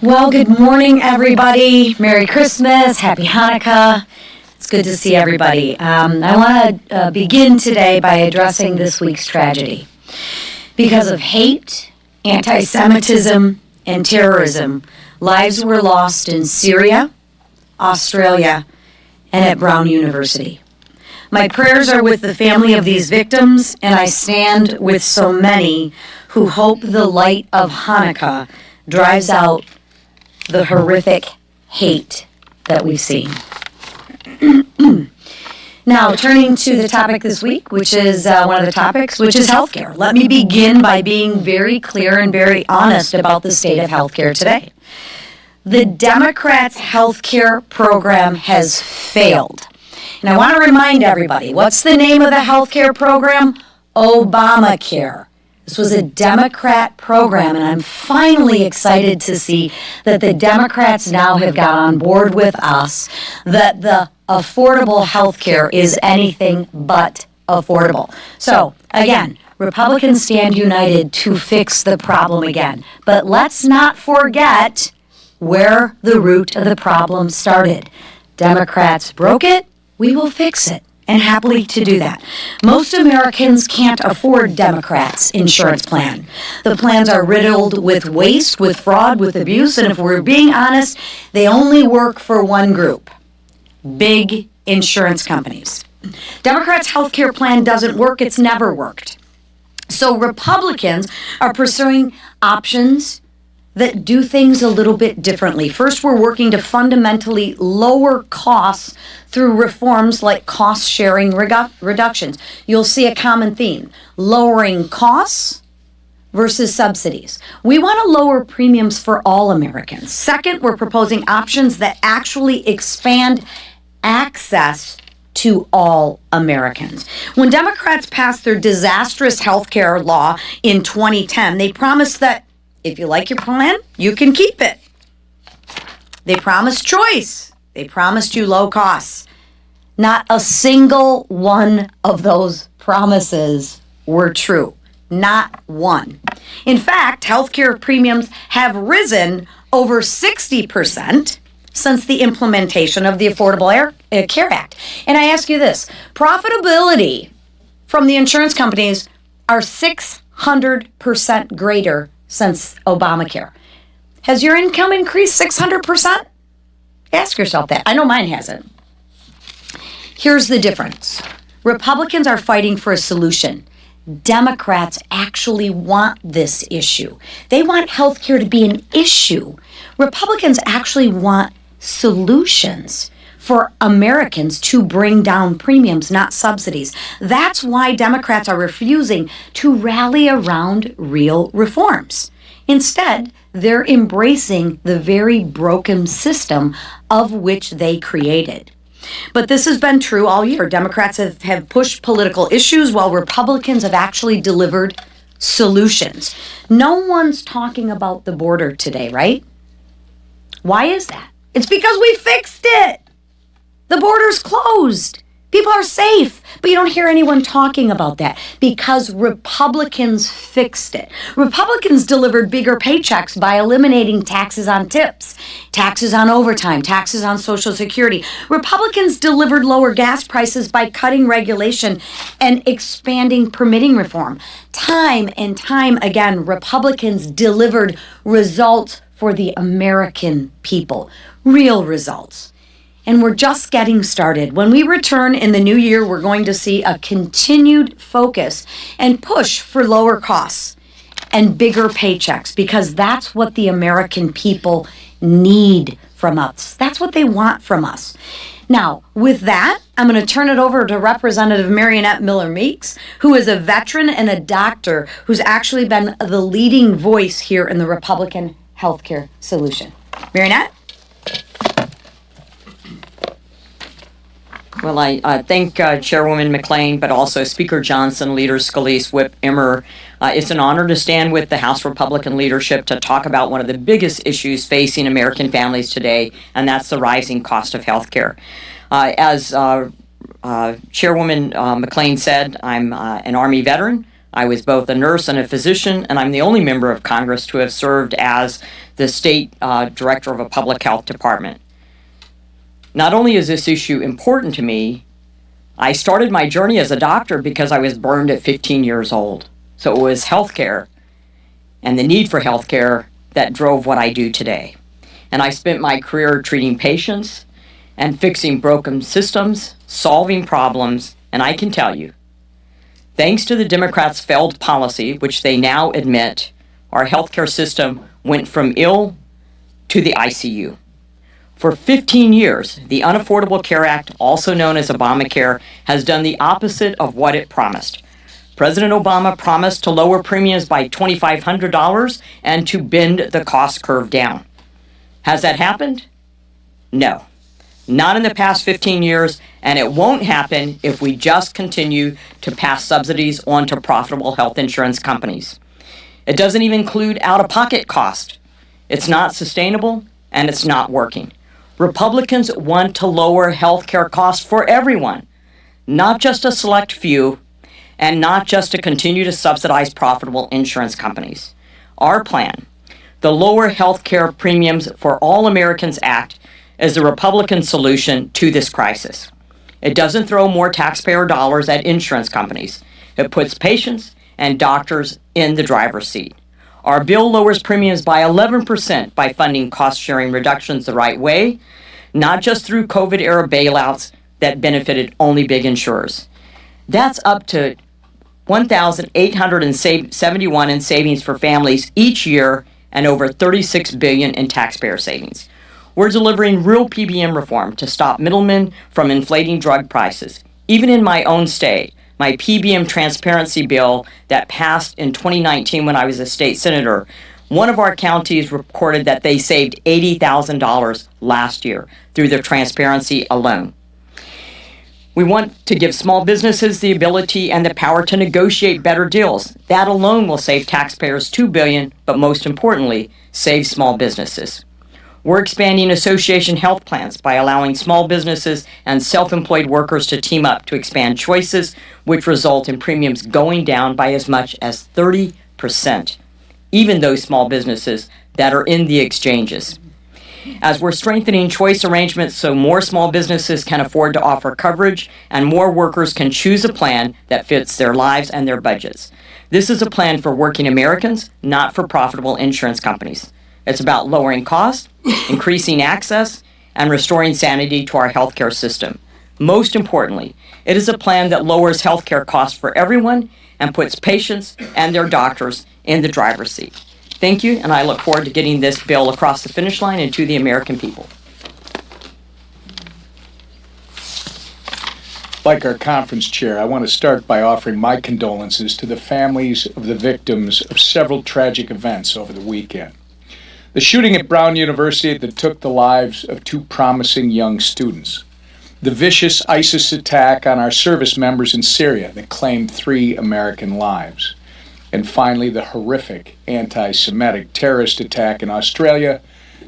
Well, good morning, everybody. Merry Christmas. Happy Hanukkah. It's good to see everybody. I want to begin today by addressing this week's tragedy. Because of hate, anti-Semitism, and terrorism, lives were lost in Syria, Australia, and at Brown University. My prayers are with the family of these victims, and I stand with so many who hope the light of Hanukkah drives out the horrific hate that we've seen. Now, turning to the topic this week, which is one of the topics, which is healthcare. Let me begin by being very clear and very honest about the state of healthcare today. The Democrats' healthcare program has failed. And I want to remind everybody, what's the name of the healthcare program? Obamacare. This was a Democrat program, and I'm finally excited to see that the Democrats now have got on board with us, that the affordable health care is anything but affordable. So, again, Republicans stand united to fix the problem again. But let's not forget where the root of the problem started. Democrats broke it, we will fix it. And happily to do that. Most Americans can't afford Democrats' insurance plan. The plans are riddled with waste, with fraud, with abuse, and if we're being honest, they only work for one group: big insurance companies. Democrats' health care plan doesn't work. It's never worked. So Republicans are pursuing options that do things a little bit differently. First, we're working to fundamentally lower costs through reforms like cost-sharing reductions. You'll see a common theme: lowering costs versus subsidies. We want to lower premiums for all Americans. Second, we're proposing options that actually expand access to all Americans. When Democrats passed their disastrous health care law in 2010, they promised that if you like your plan, you can keep it. They promised choice. They promised you low costs. Not a single one of those promises were true. Not one. In fact, healthcare premiums have risen over 60% since the implementation of the Affordable Care Act. And I ask you this, profitability from the insurance companies are 600% greater since Obamacare. Has your income increased 600%? Ask yourself that. I know mine hasn't. Here's the difference. Republicans are fighting for a solution. Democrats actually want this issue. They want healthcare to be an issue. Republicans actually want solutions for Americans to bring down premiums, not subsidies. That's why Democrats are refusing to rally around real reforms. Instead, they're embracing the very broken system of which they created. But this has been true all year. Democrats have pushed political issues while Republicans have actually delivered solutions. No one's talking about the border today, right? Why is that? It's because we fixed it. The border's closed. People are safe, but you don't hear anyone talking about that because Republicans fixed it. Republicans delivered bigger paychecks by eliminating taxes on tips, taxes on overtime, taxes on Social Security. Republicans delivered lower gas prices by cutting regulation and expanding permitting reform. Time and time again, Republicans delivered results for the American people, real results. And we're just getting started. When we return in the new year, we're going to see a continued focus and push for lower costs and bigger paychecks because that's what the American people need from us. That's what they want from us. Now, with that, I'm going to turn it over to Representative Marionette Miller-Meeks, who is a veteran and a doctor who's actually been the leading voice here in the Republican healthcare solution. Marionette? Well, I thank Chairwoman McClain, but also Speaker Johnson, Leaders Scalise, Whip Emmer. It's an honor to stand with the House Republican leadership to talk about one of the biggest issues facing American families today, and that's the rising cost of health care. As Chairwoman McClain said, I'm an Army veteran. I was both a nurse and a physician, and I'm the only member of Congress to have served as the state director of a public health department. Not only is this issue important to me, I started my journey as a doctor because I was burned at 15 years old. So it was healthcare and the need for healthcare that drove what I do today. And I spent my career treating patients and fixing broken systems, solving problems, and I can tell you, thanks to the Democrats' failed policy, which they now admit, our healthcare system went from ill to the ICU. For 15 years, the Unaffordable Care Act, also known as Obamacare, has done the opposite of what it promised. President Obama promised to lower premiums by $2,500 and to bend the cost curve down. Has that happened? No. Not in the past 15 years, and it won't happen if we just continue to pass subsidies on to profitable health insurance companies. It doesn't even include out-of-pocket cost. It's not sustainable, and it's not working. Republicans want to lower health care costs for everyone, not just a select few, and not just to continue to subsidize profitable insurance companies. Our plan, the Lower Health Care Premiums for All Americans Act, is the Republican solution to this crisis. It doesn't throw more taxpayer dollars at insurance companies. It puts patients and doctors in the driver's seat. Our bill lowers premiums by 11% by funding cost-sharing reductions the right way, not just through COVID-era bailouts that benefited only big insurers. That's up to $1,871 in savings for families each year and over $36 billion in taxpayer savings. We're delivering real PBM reform to stop middlemen from inflating drug prices. Even in my own state, my PBM transparency bill that passed in 2019 when I was a state senator, one of our counties recorded that they saved $80,000 last year through their transparency alone. We want to give small businesses the ability and the power to negotiate better deals. That alone will save taxpayers $2 billion, but most importantly, save small businesses. We're expanding association health plans by allowing small businesses and self-employed workers to team up to expand choices, which result in premiums going down by as much as 30%, even those small businesses that are in the exchanges. As we're strengthening choice arrangements so more small businesses can afford to offer coverage and more workers can choose a plan that fits their lives and their budgets. This is a plan for working Americans, not for profitable insurance companies. It's about lowering costs, increasing access, and restoring sanity to our healthcare system. Most importantly, it is a plan that lowers healthcare costs for everyone and puts patients and their doctors in the driver's seat. Thank you, and I look forward to getting this bill across the finish line and to the American people. Like our conference chair, I want to start by offering my condolences to the families of the victims of several tragic events over the weekend. The shooting at Brown University that took the lives of two promising young students. The vicious ISIS attack on our service members in Syria that claimed 3 American lives. And finally, the horrific anti-Semitic terrorist attack in Australia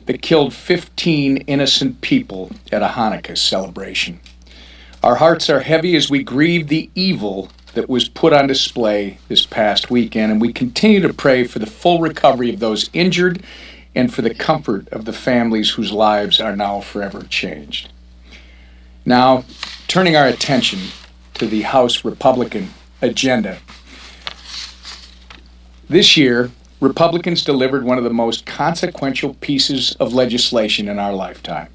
that killed 15 innocent people at a Hanukkah celebration. Our hearts are heavy as we grieve the evil that was put on display this past weekend, and we continue to pray for the full recovery of those injured and for the comfort of the families whose lives are now forever changed. Now, turning our attention to the House Republican agenda. This year, Republicans delivered one of the most consequential pieces of legislation in our lifetime.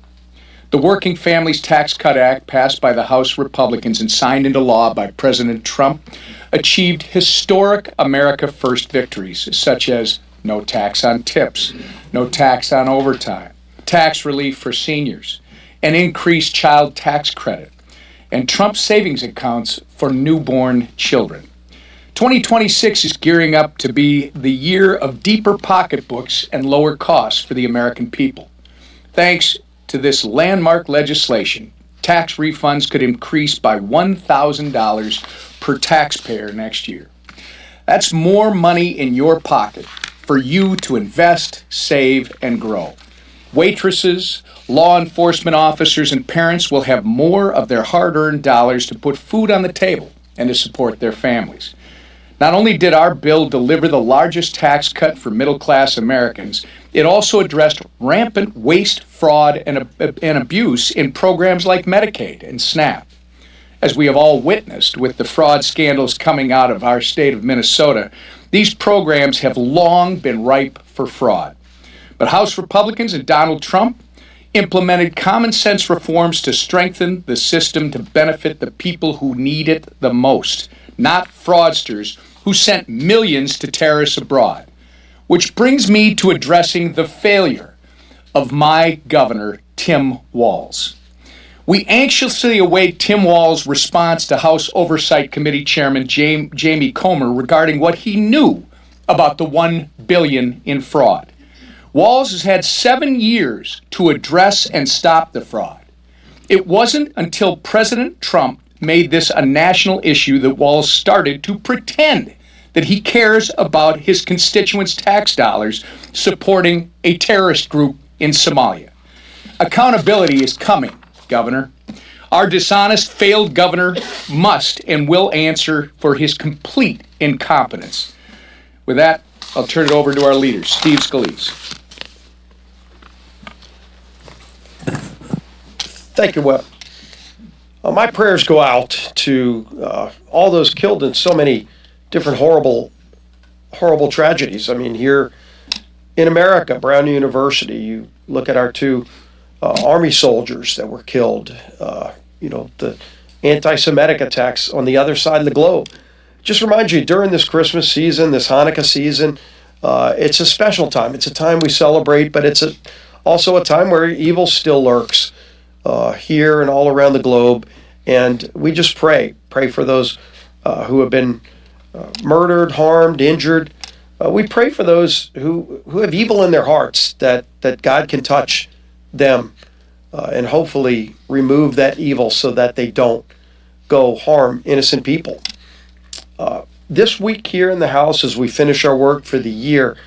The Working Families Tax Cut Act, passed by the House Republicans and signed into law by President Trump, achieved historic America First victories, such as no tax on tips, no tax on overtime, tax relief for seniors, an increased child tax credit, and Trump savings accounts for newborn children. 2026 is gearing up to be the year of deeper pocketbooks and lower costs for the American people. Thanks to this landmark legislation, tax refunds could increase by $1,000 per taxpayer next year. That's more money in your pocket for you to invest, save, and grow. Waitresses, law enforcement officers, and parents will have more of their hard-earned dollars to put food on the table and to support their families. Not only did our bill deliver the largest tax cut for middle-class Americans, it also addressed rampant waste, fraud, and abuse in programs like Medicaid and SNAP. As we have all witnessed with the fraud scandals coming out of our state of Minnesota, these programs have long been ripe for fraud. But House Republicans and Donald Trump implemented common-sense reforms to strengthen the system to benefit the people who need it the most, not fraudsters who sent millions to terrorists abroad. Which brings me to addressing the failure of my governor, Tim Walz. We anxiously await Tim Walz's response to House Oversight Committee Chairman Jamie Comer regarding what he knew about the $1 billion in fraud. Walz has had 7 years to address and stop the fraud. It wasn't until President Trump made this a national issue that Walz started to pretend that he cares about his constituents' tax dollars supporting a terrorist group in Somalia. Accountability is coming, Governor. Our dishonest, failed governor must and will answer for his complete incompetence. With that, I'll turn it over to our leader, Steve Scalise. Thank you, Webb. My prayers go out to all those killed in so many different horrible tragedies. I mean, here in America, Brown University, you look at our two Army soldiers that were killed, the anti-Semitic attacks on the other side of the globe. Just remind you, during this Christmas season, this Hanukkah season, it's a special time. It's a time we celebrate, but it's also a time where evil still lurks here and all around the globe. And we just pray for those who have been murdered, harmed, injured. We pray for those who have evil in their hearts, that God can touch them and hopefully remove that evil so that they don't go harm innocent people. This week here in the House, as we finish our work for the year,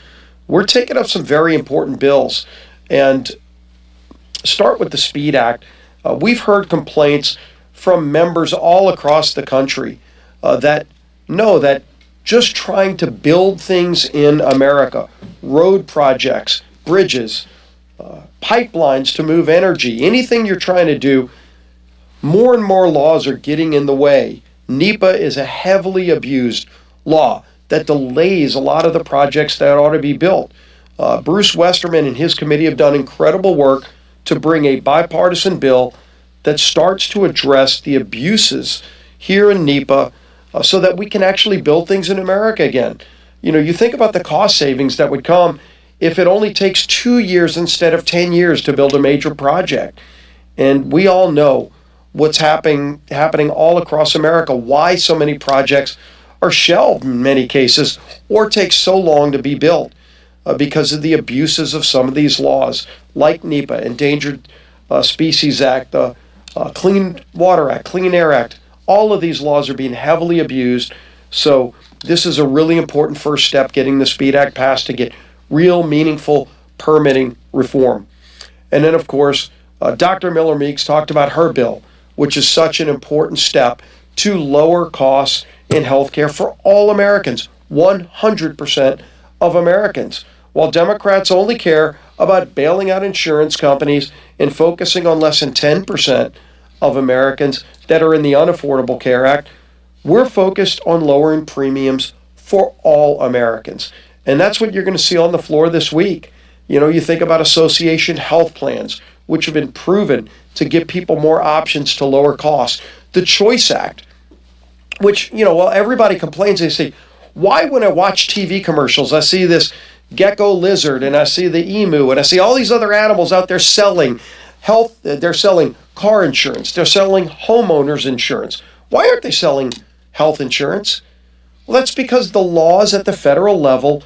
we're taking up some very important bills. And start with the SPEED Act. We've heard complaints from members all across the country that know that just trying to build things in America, road projects, bridges, pipelines to move energy, anything you're trying to do, more and more laws are getting in the way. NEPA is a heavily abused law that delays a lot of the projects that ought to be built. Bruce Westerman and his committee have done incredible work to bring a bipartisan bill that starts to address the abuses here in NEPA so that we can actually build things in America again. You think about the cost savings that would come if it only takes 2 years instead of 10 years to build a major project. And we all know what's happening all across America, why so many projects are shelved in many cases or take so long to be built because of the abuses of some of these laws like NEPA, Endangered Species Act, the Clean Water Act, Clean Air Act. All of these laws are being heavily abused. So this is a really important first step, getting the SPEED Act passed to get real, meaningful permitting reform. And then, of course, Dr. Miller Meeks talked about her bill, which is such an important step to lower costs in healthcare for all Americans, 100% of Americans. While Democrats only care about bailing out insurance companies and focusing on less than 10% of Americans that are in the Unaffordable Care Act, we're focused on lowering premiums for all Americans. And that's what you're going to see on the floor this week. You think about association health plans, which have been proven to give people more options to lower costs. The Choice Act, which, while everybody complains, they say, why when I watch TV commercials, I see this gecko lizard and I see the emu and I see all these other animals out there selling health, they're selling car insurance, they're selling homeowners insurance. Why aren't they selling health insurance? Well, that's because the laws at the federal level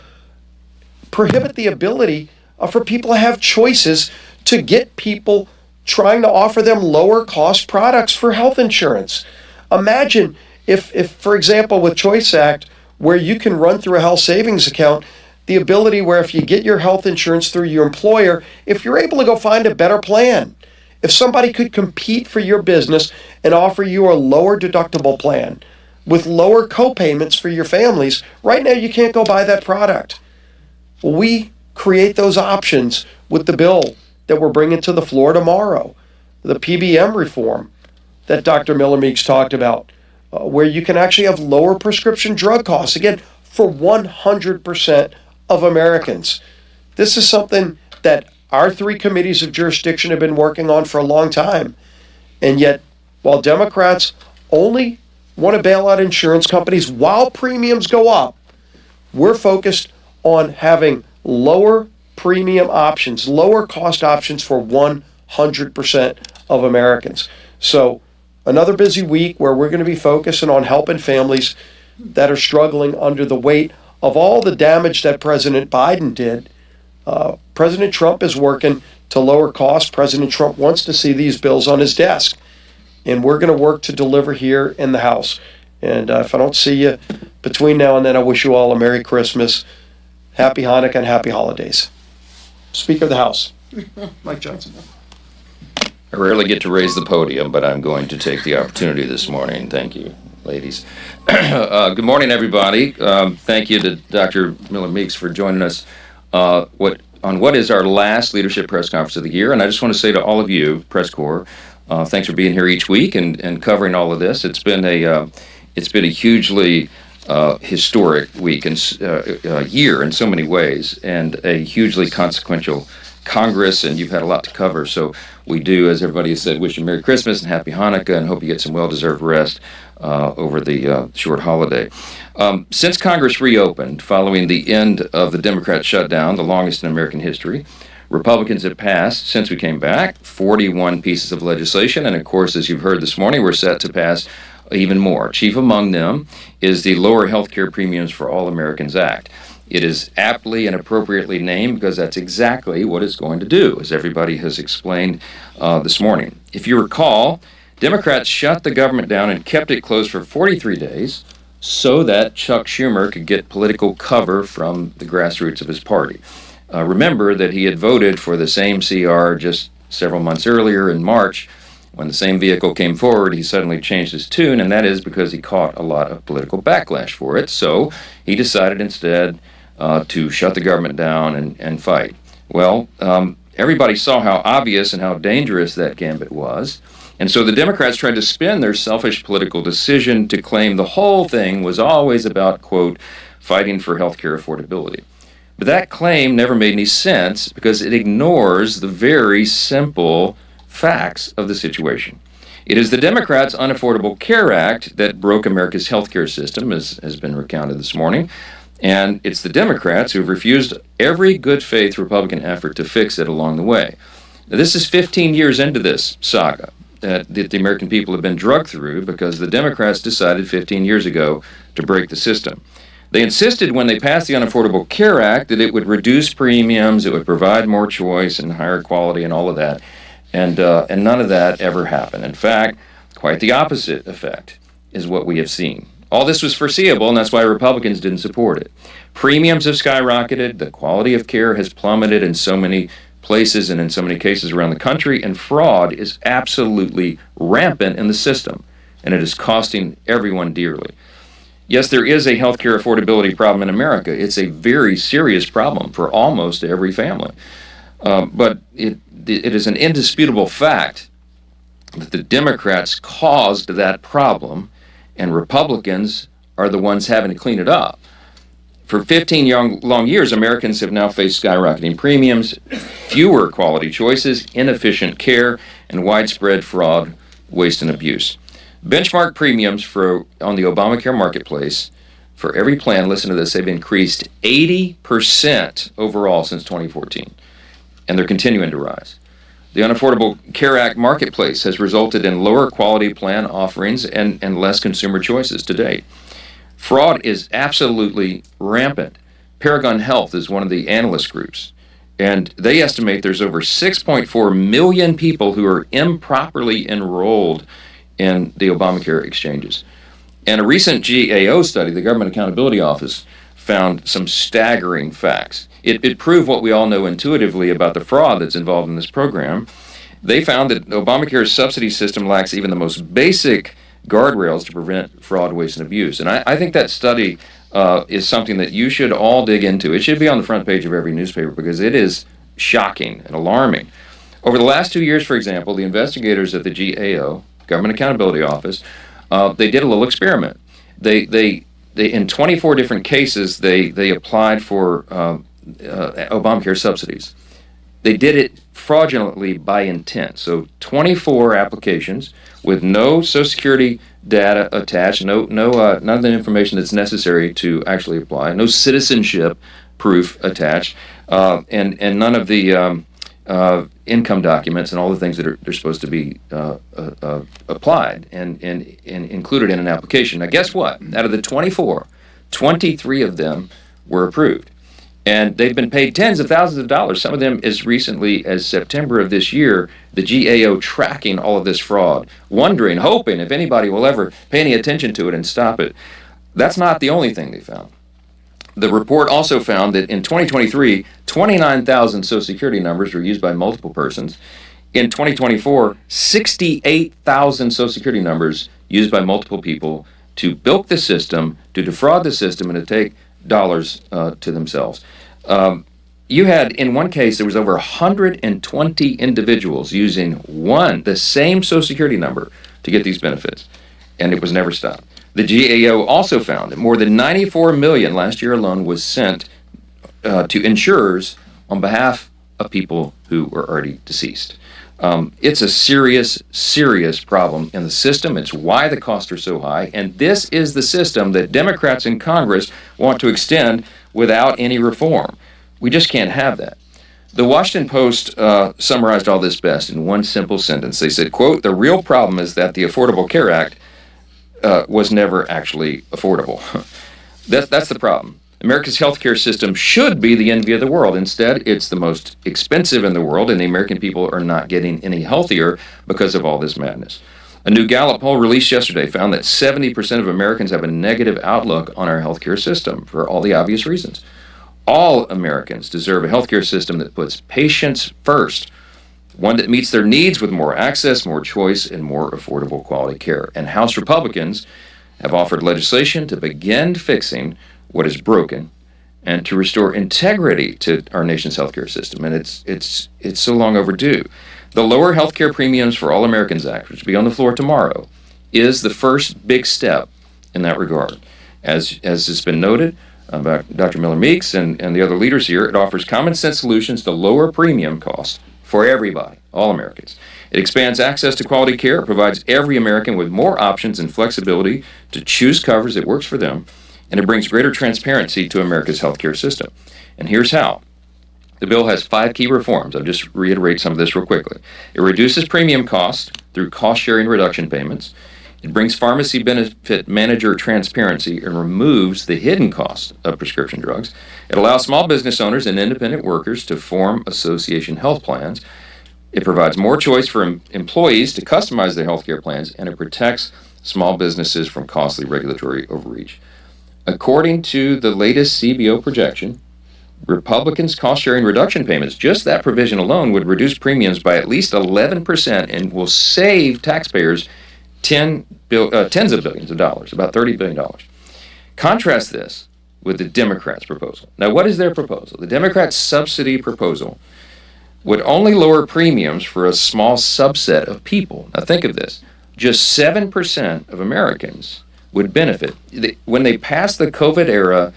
prohibit the ability for people to have choices to get people trying to offer them lower cost products for health insurance. Imagine if, for example, with Choice Act, where you can run through a health savings account, the ability where if you get your health insurance through your employer, if you're able to go find a better plan, if somebody could compete for your business and offer you a lower deductible plan, with lower co-payments for your families. Right now, you can't go buy that product. Well, we create those options with the bill that we're bringing to the floor tomorrow, the PBM reform that Dr. Miller-Meeks talked about, where you can actually have lower prescription drug costs, again, for 100% of Americans. This is something that our three committees of jurisdiction have been working on for a long time. And yet, while Democrats only want to bail out insurance companies while premiums go up, we're focused on having lower premium options, lower cost options for 100% of Americans. So another busy week where we're going to be focusing on helping families that are struggling under the weight of all the damage that President Biden did. President Trump is working to lower costs. President Trump wants to see these bills on his desk. And we're going to work to deliver here in the House. And if I don't see you between now and then, I wish you all a Merry Christmas, Happy Hanukkah, and Happy Holidays. Speaker of the House, Mike Johnson. I rarely get to raise the podium, but I'm going to take the opportunity this morning. Thank you, ladies. Good morning, everybody. Thank you to Dr. Miller-Meeks for joining us on what is our last leadership press conference of the year. And I just want to say to all of you, press corps, thanks for being here each week and covering all of this. It's been a hugely historic week and year in so many ways, and a hugely consequential Congress, and you've had a lot to cover. So we do, as everybody has said, wish you Merry Christmas and Happy Hanukkah, and hope you get some well-deserved rest over the short holiday. Since Congress reopened following the end of the Democrat shutdown, the longest in American history, Republicans have passed, since we came back, 41 pieces of legislation, and of course, as you've heard this morning, we're set to pass even more. Chief among them is the Lower Health Care Premiums for All Americans Act. It is aptly and appropriately named because that's exactly what it's going to do, as everybody has explained this morning. If you recall, Democrats shut the government down and kept it closed for 43 days so that Chuck Schumer could get political cover from the grassroots of his party. Remember that he had voted for the same CR just several months earlier in March. When the same vehicle came forward, he suddenly changed his tune, and that is because he caught a lot of political backlash for it. So he decided instead to shut the government down and fight. Well, everybody saw how obvious and how dangerous that gambit was. And so the Democrats tried to spin their selfish political decision to claim the whole thing was always about, quote, fighting for health care affordability. But that claim never made any sense because it ignores the very simple facts of the situation. It is the Democrats' Unaffordable Care Act that broke America's health care system, as has been recounted this morning. And it's the Democrats who have refused every good faith Republican effort to fix it along the way. Now, this is 15 years into this saga that the American people have been drugged through because the Democrats decided 15 years ago to break the system. They insisted when they passed the Unaffordable Care Act that it would reduce premiums, it would provide more choice and higher quality and all of that. And none of that ever happened. In fact, quite the opposite effect is what we have seen. All this was foreseeable, and that's why Republicans didn't support it. Premiums have skyrocketed, the quality of care has plummeted in so many places and in so many cases around the country, and fraud is absolutely rampant in the system, and it is costing everyone dearly. Yes, there is a healthcare affordability problem in America. It's a very serious problem for almost every family. But it is an indisputable fact that the Democrats caused that problem, and Republicans are the ones having to clean it up. For 15 long years, Americans have now faced skyrocketing premiums, fewer quality choices, inefficient care, and widespread fraud, waste, and abuse. Benchmark premiums on the Obamacare marketplace for every plan, listen to this, they've increased 80% overall since 2014, and they're continuing to rise. The Unaffordable Care Act marketplace has resulted in lower quality plan offerings and less consumer choices to date. Fraud is absolutely rampant. Paragon Health is one of the analyst groups, and they estimate there's over 6.4 million people who are improperly enrolled in the Obamacare exchanges. And a recent GAO study, the Government Accountability Office, found some staggering facts. It proved what we all know intuitively about the fraud that's involved in this program. They found that Obamacare's subsidy system lacks even the most basic guardrails to prevent fraud, waste, and abuse. And I think that study is something that you should all dig into. It should be on the front page of every newspaper because it is shocking and alarming. Over the last 2 years, for example, the investigators at the GAO, Government Accountability Office, they did a little experiment. They in 24 different cases, they applied for Obamacare subsidies. They did it fraudulently by intent. So 24 applications with no Social Security data attached, none of the information that's necessary to actually apply, no citizenship proof attached, and none of the income documents and all the things that are supposed to be applied and included in an application. Now, guess what? Out of the 24, 23 of them were approved. And they've been paid tens of thousands of dollars, some of them as recently as September of this year, the GAO tracking all of this fraud, wondering, hoping if anybody will ever pay any attention to it and stop it. That's not the only thing they found. The report also found that in 2023, 29,000 Social Security numbers were used by multiple persons. In 2024, 68,000 Social Security numbers used by multiple people to bilk the system, to defraud the system, and to take dollars to themselves. You had, in one case, there was over 120 individuals using the same Social Security number to get these benefits, and it was never stopped. The GAO also found that more than $94 million last year alone was sent to insurers on behalf of people who were already deceased. It's a serious, serious problem in the system. It's why the costs are so high, and this is the system that Democrats in Congress want to extend without any reform. We just can't have that. The Washington Post summarized all this best in one simple sentence. They said, quote, "The real problem is that the Affordable Care Act was never actually affordable." That's the problem. America's healthcare system should be the envy of the world. Instead, it's the most expensive in the world, and the American people are not getting any healthier because of all this madness. A new Gallup poll released yesterday found that 70% of Americans have a negative outlook on our healthcare system for all the obvious reasons. All Americans deserve a healthcare system that puts patients first, one that meets their needs with more access, more choice, and more affordable quality care. And House Republicans have offered legislation to begin fixing what is broken and to restore integrity to our nation's healthcare system. And it's so long overdue. The Lower Healthcare Premiums for All Americans Act, which will be on the floor tomorrow, is the first big step in that regard. As has been noted by Dr. Miller Meeks and the other leaders here, it offers common sense solutions to lower premium costs for everybody, all Americans. It expands access to quality care, provides every American with more options and flexibility to choose coverage that works for them, and it brings greater transparency to America's healthcare system. And here's how. The bill has 5 key reforms. I'll just reiterate some of this real quickly. It reduces premium costs through cost-sharing reduction payments. It brings pharmacy benefit manager transparency and removes the hidden cost of prescription drugs. It allows small business owners and independent workers to form association health plans. It provides more choice for employees to customize their healthcare plans, and it protects small businesses from costly regulatory overreach. According to the latest CBO projection, Republicans' cost-sharing reduction payments, just that provision alone, would reduce premiums by at least 11% and will save taxpayers tens of billions of dollars, about $30 billion. Contrast this with the Democrats' proposal. Now, what is their proposal? The Democrats' subsidy proposal would only lower premiums for a small subset of people. Now, think of this. Just 7% of Americans would benefit. When they passed the COVID-era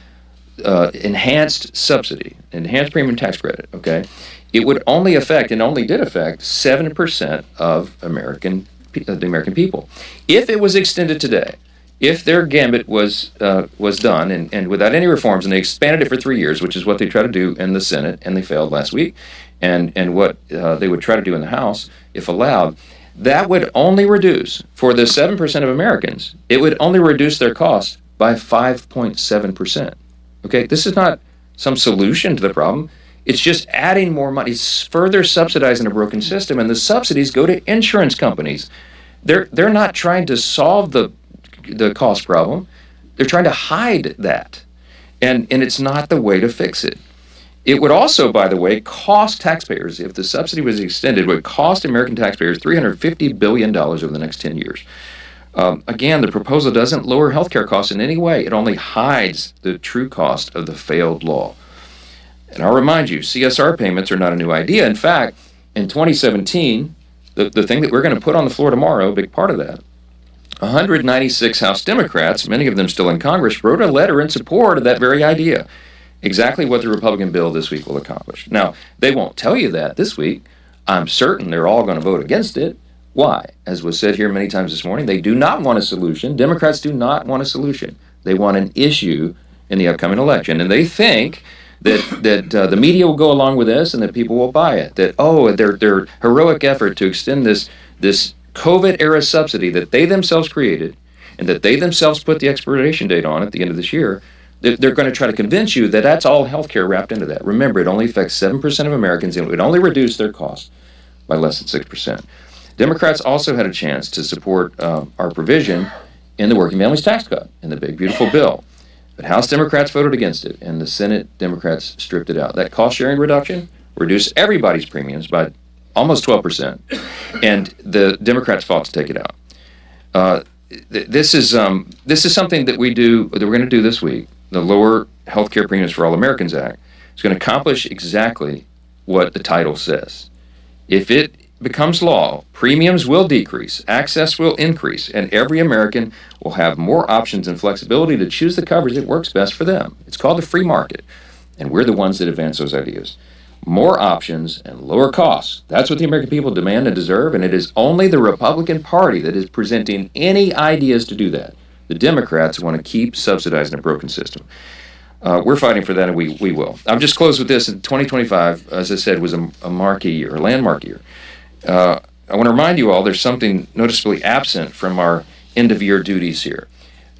enhanced subsidy, enhanced premium tax credit, okay, it would only affect, and only did affect, 7% of the American people. If it was extended today, if their gambit was done and without any reforms, and they expanded it for 3 years, which is what they tried to do in the Senate, and they failed last week, and what they would try to do in the House, if allowed, that would only reduce, for the 7% of Americans, it would only reduce their costs by 5.7%. Okay, this is not some solution to the problem. It's just adding more money. It's further subsidizing a broken system, and the subsidies go to insurance companies. They're not trying to solve the cost problem. They're trying to hide that, and it's not the way to fix it. It would also, by the way, cost taxpayers, if the subsidy was extended, would cost American taxpayers $350 billion over the next 10 years. Again, the proposal doesn't lower healthcare costs in any way. It only hides the true cost of the failed law. And I'll remind you, CSR payments are not a new idea. In fact, in 2017, the thing that we're going to put on the floor tomorrow, a big part of that, 196 House Democrats, many of them still in Congress, wrote a letter in support of that very idea. Exactly what the Republican bill this week will accomplish. Now, they won't tell you that this week. I'm certain they're all going to vote against it. Why? As was said here many times this morning, they do not want a solution. Democrats do not want a solution. They want an issue in the upcoming election. And they think that the media will go along with this and that people will buy it. That, their heroic effort to extend this COVID-era subsidy that they themselves created and that they themselves put the expiration date on at the end of this year, they're going to try to convince you that that's all healthcare wrapped into that. Remember, it only affects 7% of Americans, and it would only reduce their costs by less than 6%. Democrats also had a chance to support our provision in the Working Families Tax Cut, in the big, beautiful bill. But House Democrats voted against it, and the Senate Democrats stripped it out. That cost-sharing reduction reduced everybody's premiums by almost 12%, and the Democrats fought to take it out. This is something that we're going to do this week. The Lower Healthcare Premiums for All Americans Act is going to accomplish exactly what the title says. If it becomes law, premiums will decrease, access will increase, and every American will have more options and flexibility to choose the coverage that works best for them. It's called the free market, and we're the ones that advance those ideas. More options and lower costs. That's what the American people demand and deserve, and it is only the Republican Party that is presenting any ideas to do that. The Democrats want to keep subsidizing a broken system. We're fighting for that, and we will. I'll just close with this. In 2025, as I said, was a marquee year, a landmark year. I want to remind you all there's something noticeably absent from our end-of-year duties here.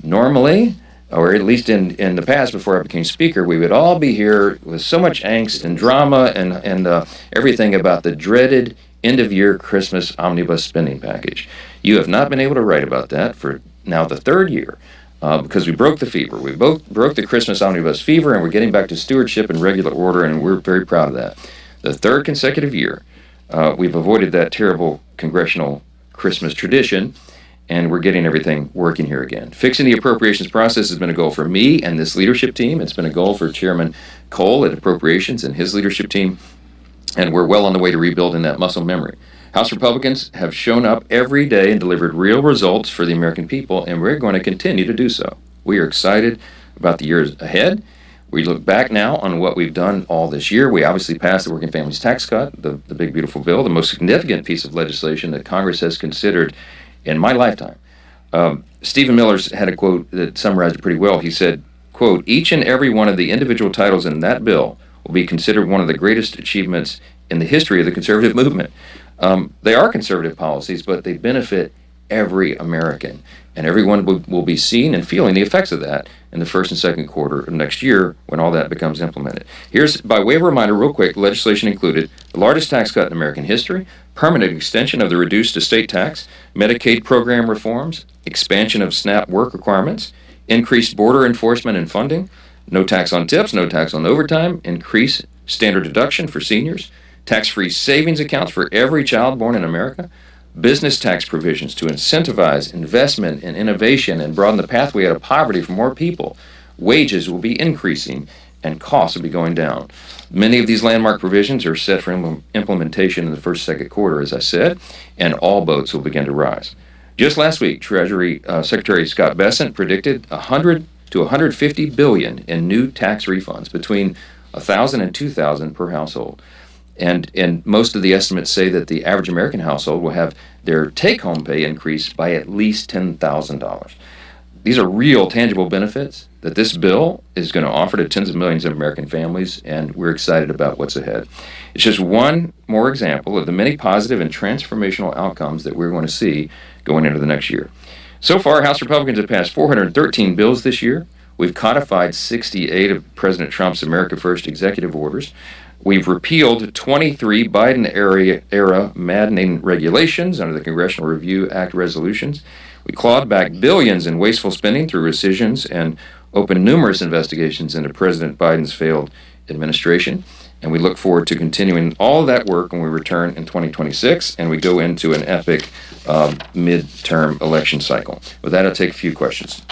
Normally, or at least in the past before I became Speaker, we would all be here with so much angst and drama and everything about the dreaded end-of-year Christmas omnibus spending package. You have not been able to write about that for now the third year because we broke the fever. We both broke the Christmas omnibus fever, and we're getting back to stewardship and regular order, and we're very proud of that. The third consecutive year, we've avoided that terrible congressional Christmas tradition, and we're getting everything working here again. Fixing the appropriations process has been a goal for me and this leadership team. It's been a goal for Chairman Cole at Appropriations and his leadership team, and we're well on the way to rebuilding that muscle memory. House Republicans have shown up every day and delivered real results for the American people, and we're going to continue to do so. We are excited about the years ahead. We look back now on what we've done all this year. We obviously passed the Working Families Tax Cut, the big, beautiful bill, the most significant piece of legislation that Congress has considered in my lifetime. Stephen Miller's had a quote that summarized it pretty well. He said, quote, "Each and every one of the individual titles in that bill will be considered one of the greatest achievements in the history of the conservative movement." They are conservative policies, but they benefit every American, and everyone will be seeing and feeling the effects of that in the first and second quarter of next year when all that becomes implemented. Here's, by way of reminder, real quick, legislation included the largest tax cut in American history, permanent extension of the reduced estate tax, Medicaid program reforms, expansion of SNAP work requirements, increased border enforcement and funding, no tax on tips, no tax on overtime, increased standard deduction for seniors, tax-free savings accounts for every child born in America, business tax provisions to incentivize investment and innovation and broaden the pathway out of poverty for more people. Wages will be increasing and costs will be going down. Many of these landmark provisions are set for implementation in the first, second quarter, as I said, and all boats will begin to rise. Just last week, Treasury Secretary Scott Bessent predicted $100 to $150 billion in new tax refunds, between $1,000 and $2,000 per household. And most of the estimates say that the average American household will have their take-home pay increase by at least $10,000. These are real, tangible benefits that this bill is going to offer to tens of millions of American families, and we're excited about what's ahead. It's just one more example of the many positive and transformational outcomes that we're going to see going into the next year. So far, House Republicans have passed 413 bills this year. We've codified 68 of President Trump's America First executive orders. We've repealed 23 Biden-era maddening regulations under the Congressional Review Act resolutions. We clawed back billions in wasteful spending through rescissions and opened numerous investigations into President Biden's failed administration. And we look forward to continuing all of that work when we return in 2026 and we go into an epic midterm election cycle. With that, I'll take a few questions.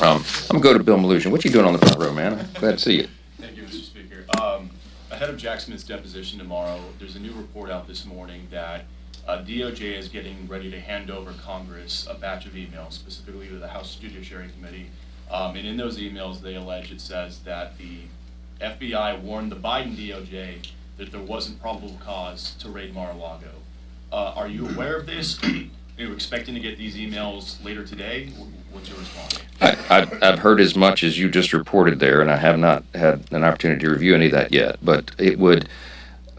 I'm going to go to Bill Malutian. What you doing on the front row, man? I'm glad to see you. Thank you, Mr. Speaker. Ahead of Jack Smith's deposition tomorrow, there's a new report out this morning that DOJ is getting ready to hand over Congress a batch of emails, specifically to the House Judiciary Committee. And in those emails, they allege, it says that the FBI warned the Biden DOJ that there wasn't probable cause to raid Mar-a-Lago. Are you aware of this? Are you expecting to get these emails later today? What's your response? I've heard as much as you just reported there, and I have not had an opportunity to review any of that yet. But it would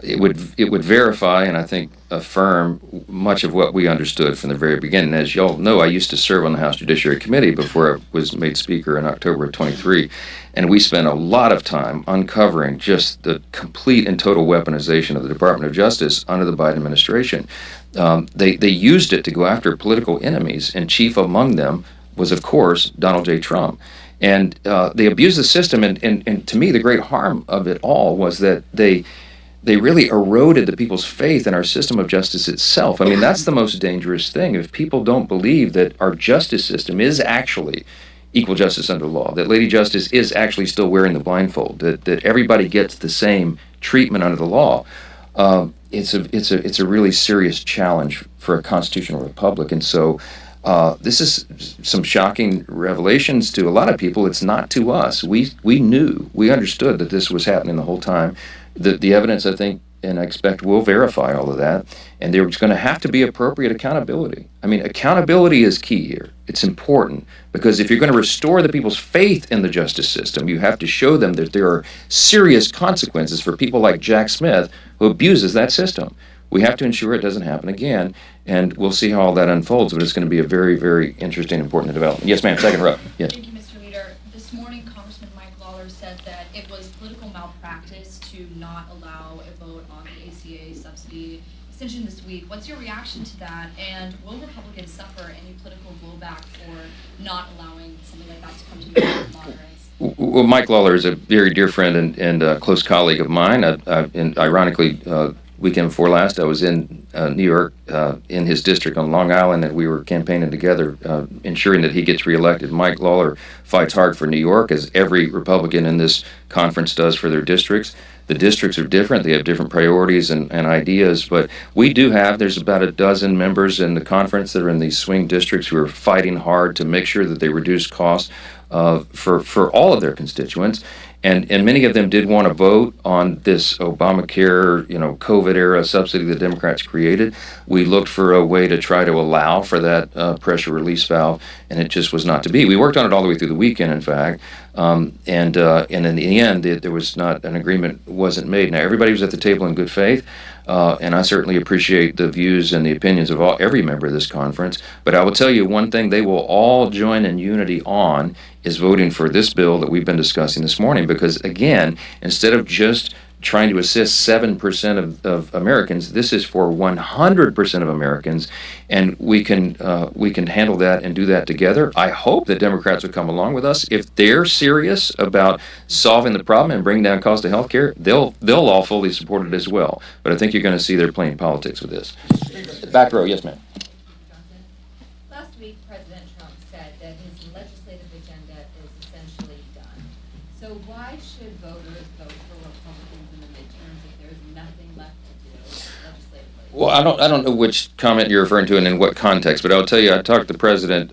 verify and I think affirm much of what we understood from the very beginning. As y'all know, I used to serve on the House Judiciary Committee before I was made Speaker in October of 23, and we spent a lot of time uncovering just the complete and total weaponization of the Department of Justice under the Biden administration. They used it to go after political enemies, and chief among them was, of course, Donald J. Trump. And they abused the system, and to me, the great harm of it all was that they really eroded the people's faith in our system of justice itself. I mean, that's the most dangerous thing. If people don't believe that our justice system is actually equal justice under law, that Lady Justice is actually still wearing the blindfold, that everybody gets the same treatment under the law, it's a really serious challenge for a constitutional republic. And so this is some shocking revelations to a lot of people. It's not to us. We knew, we understood that this was happening the whole time. The evidence, I think, and I expect will verify all of that. And there's going to have to be appropriate accountability. I mean, accountability is key here. It's important because if you're going to restore the people's faith in the justice system, you have to show them that there are serious consequences for people like Jack Smith who abuses that system. We have to ensure it doesn't happen again, and we'll see how all that unfolds, but it's going to be a very, very interesting, important development. Yes, ma'am, second row. Yes. Thank you, Mr. Leader. This morning, Congressman Mike Lawler said that it was political malpractice to not allow a vote on the ACA subsidy extension this week. What's your reaction to that, and will Republicans suffer any political blowback for not allowing something like that to come to the moderates? Well, Mike Lawler is a very dear friend and a close colleague of mine. And ironically, weekend before last, I was in New York in his district on Long Island, and we were campaigning together, ensuring that he gets reelected. Mike Lawler fights hard for New York, as every Republican in this conference does for their districts. The districts are different. They have different priorities and ideas, but there's about a dozen members in the conference that are in these swing districts who are fighting hard to make sure that they reduce costs for all of their constituents. And many of them did want to vote on this Obamacare, COVID era subsidy the Democrats created. We looked for a way to try to allow for that pressure release valve, and it just was not to be. We worked on it all the way through the weekend, in fact, and in the end, there was not an agreement, wasn't made. Now, everybody was at the table in good faith, and I certainly appreciate the views and the opinions of every member of this conference. But I will tell you one thing: they will all join in unity on is voting for this bill that we've been discussing this morning, because again, instead of just trying to assist 7% of Americans, this is for 100% of Americans, and we can handle that and do that together. I hope that Democrats will come along with us. If they're serious about solving the problem and bringing down cost of health care, they'll all fully support it as well. But I think you're going to see they're playing politics with this. Back row, yes, ma'am. Last week, President Trump said that his legislative agenda is essentially done. So why should voters vote for Republicans in the midterms if there's nothing left to do legislatively? Well, I don't know which comment you're referring to and in what context, but I'll tell you, I talk to the president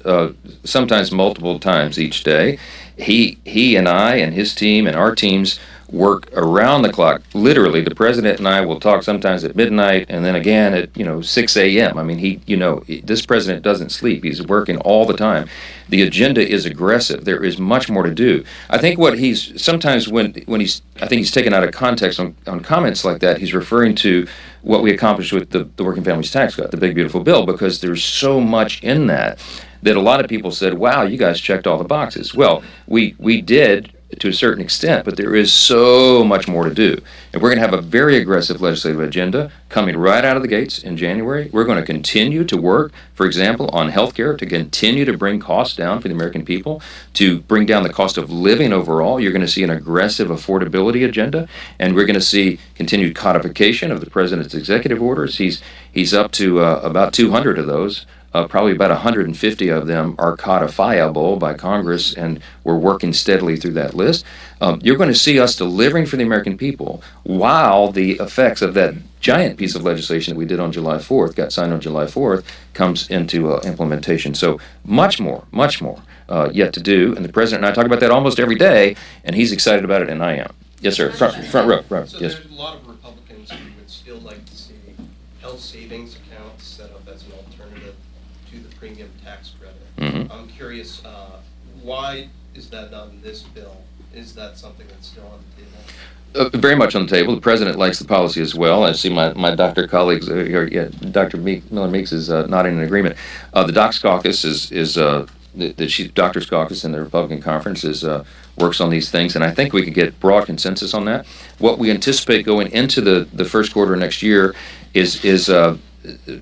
sometimes multiple times each day. He and I and his team and our teams work around the clock. Literally, the president and I will talk sometimes at midnight and then again at 6 a.m. I mean, this president doesn't sleep. He's working all the time. The agenda is aggressive. There is much more to do. I think what he's sometimes when he's taken out of context on comments like that, he's referring to what we accomplished with the Working Families Tax Cut, the big beautiful bill, because there's so much in that a lot of people said, wow, you guys checked all the boxes. Well, we did to a certain extent, but there is so much more to do. And we're going to have a very aggressive legislative agenda coming right out of the gates in January. We're going to continue to work, for example, on health care to continue to bring costs down for the American people, to bring down the cost of living overall. You're going to see an aggressive affordability agenda, and we're going to see continued codification of the president's executive orders. He's up to about 200 of those. Probably about 150 of them are codifiable by Congress, and we're working steadily through that list. You're going to see us delivering for the American people while the effects of that giant piece of legislation that we did on July 4th, got signed on July 4th, comes into implementation. So much more yet to do. And the president and I talk about that almost every day, and he's excited about it, and I am. Yes, sir. Front row. Right. So Yes. there's a lot of Republicans who would still like to see health savings accounts set up as an alternative to the premium tax credit. Mhm. I'm curious, why is that not in this bill? Is that something that's still on the table? Very much on the table. The president likes the policy as well. I see my doctor colleagues here. Yeah, Dr. Miller Meeks is nodding in agreement. The Docs Caucus is the Doctors Caucus in the Republican conference works on these things, and I think we could get broad consensus on that. What we anticipate going into the first quarter of next year is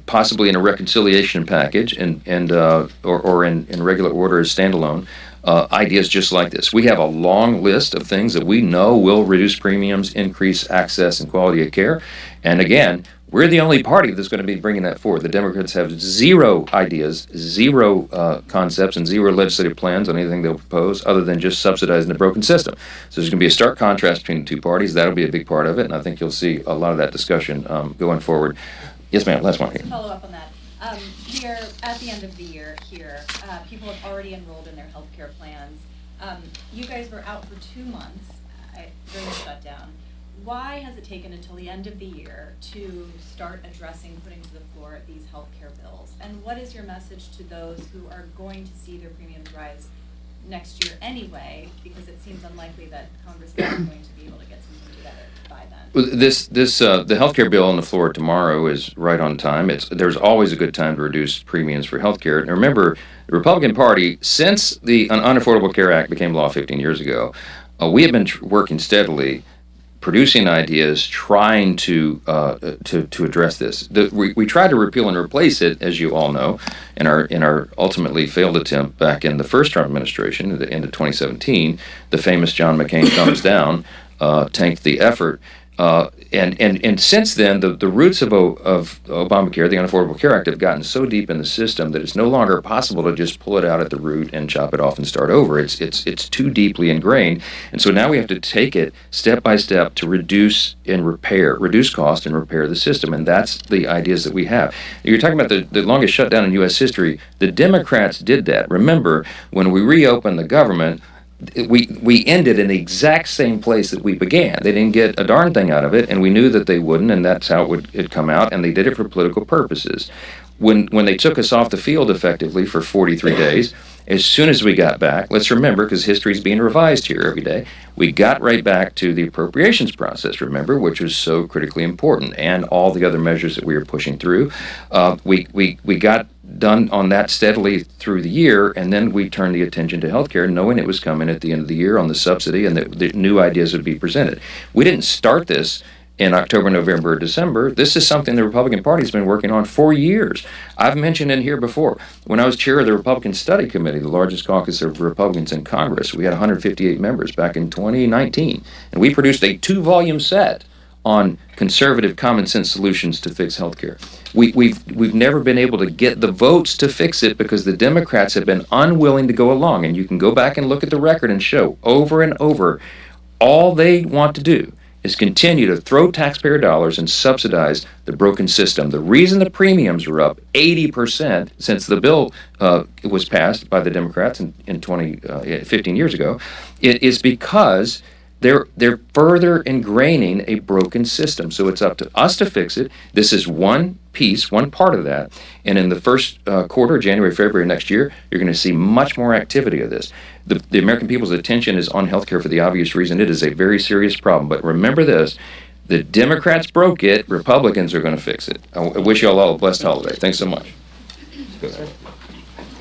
possibly in a reconciliation package or in regular order as standalone. Ideas just like this. We have a long list of things that we know will reduce premiums, increase access and quality of care. And again, we're the only party that's going to be bringing that forward. The Democrats have zero ideas, zero concepts, and zero legislative plans on anything they'll propose other than just subsidizing the broken system. So there's going to be a stark contrast between the two parties. That'll be a big part of it, and I think you'll see a lot of that discussion going forward. Yes, ma'am. Last one here. Follow up on that. We're at the end of the year here. People have already enrolled in their health care plans. You guys were out for 2 months during the shutdown. Why has it taken until the end of the year to start putting to the floor these health care bills? And what is your message to those who are going to see their premiums rise next year anyway, because it seems unlikely that Congress is going to be able to get something together by then? The healthcare bill on the floor tomorrow is right on time. There's always a good time to reduce premiums for healthcare. And remember, the Republican Party, since the Unaffordable Care Act became law 15 years ago, we have been working steadily, producing ideas, trying to address this. We tried to repeal and replace it, as you all know, in our ultimately failed attempt back in the first Trump administration at the end of 2017. The famous John McCain thumbs down tanked the effort. And since then, the roots of Obamacare, the Unaffordable Care Act, have gotten so deep in the system that it's no longer possible to just pull it out at the root and chop it off and start over. It's too deeply ingrained, and so now we have to take it step by step to reduce cost and repair the system, and that's the ideas that we have. You're talking about the longest shutdown in U.S. history. The Democrats did that. Remember, when we reopened the government, we ended in the exact same place that we began. They didn't get a darn thing out of it, and we knew that they wouldn't, and that's how it'd come out, and they did it for political purposes. When they took us off the field effectively for 43 days, as soon as we got back, let's remember, because history's being revised here every day, we got right back to the appropriations process, remember, which was so critically important, and all the other measures that we were pushing through. We got done on that steadily through the year, and then we turned the attention to healthcare, knowing it was coming at the end of the year on the subsidy, and that the new ideas would be presented. We didn't start this in October, November, or December. This is something the Republican Party's been working on for years. I've mentioned in here before, when I was chair of the Republican Study Committee, the largest caucus of Republicans in Congress, we had 158 members back in 2019, and we produced a 2-volume set on conservative common sense solutions to fix healthcare. We've never been able to get the votes to fix it because the Democrats have been unwilling to go along, and you can go back and look at the record and show over and over, all they want to do is continue to throw taxpayer dollars and subsidize the broken system. The reason the premiums were up 80% since the bill was passed by the Democrats in 15 years ago, it is because they're further ingraining a broken system. So it's up to us to fix it. This is one piece, one part of that. And in the first quarter, January, February next year, you're going to see much more activity of this. The American people's attention is on healthcare for the obvious reason. It is a very serious problem. But remember this, the Democrats broke it, Republicans are going to fix it. I wish you all a blessed holiday. Thanks so much.